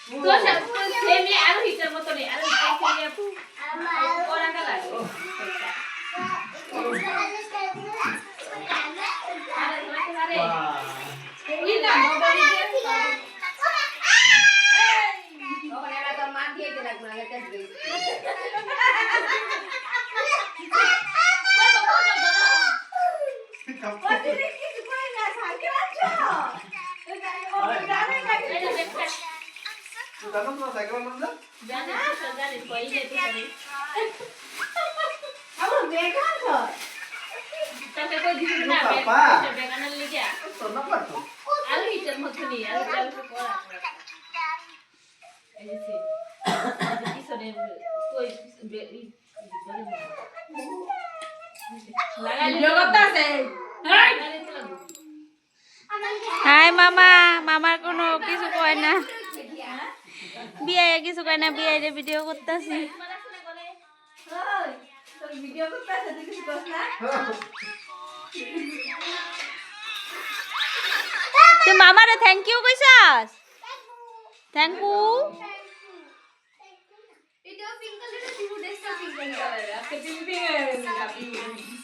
তো সব সেমি আরো হিটার মতো নেই আরো হিটার ওরা কালা আরে ওই না মোবাইল দিয়ে ওখানে এরা তো মার দিয়ে দিলাম না এটা দিয়ে কিছু করে না সাইকেল আছো জানো তো সাইকেল না জানা সজারে কই যেতে পারে আমার বেগান তো তাতে কই দিবি না বেগানের লিগে তো না পারতো আলু হিটার মতো নেই আলু চাল করা এই যে পিছনে কই লাগাই জগতাছে হাই হাই মামা মামার কোনো কিছু কয় না বিয়ে কিছু কয় না বিয়ে ভিডিও করতেছি ভিডিও করতেছে তুই কিছু কস না তুই মামারে থ্যাংক ইউ কইছাস থ্যাংক ইউ এটা পিঙ্ক কালারের পিঙ্ক ড্রেসটা পিঙ্ক কালারের আজকে পিঙ্ক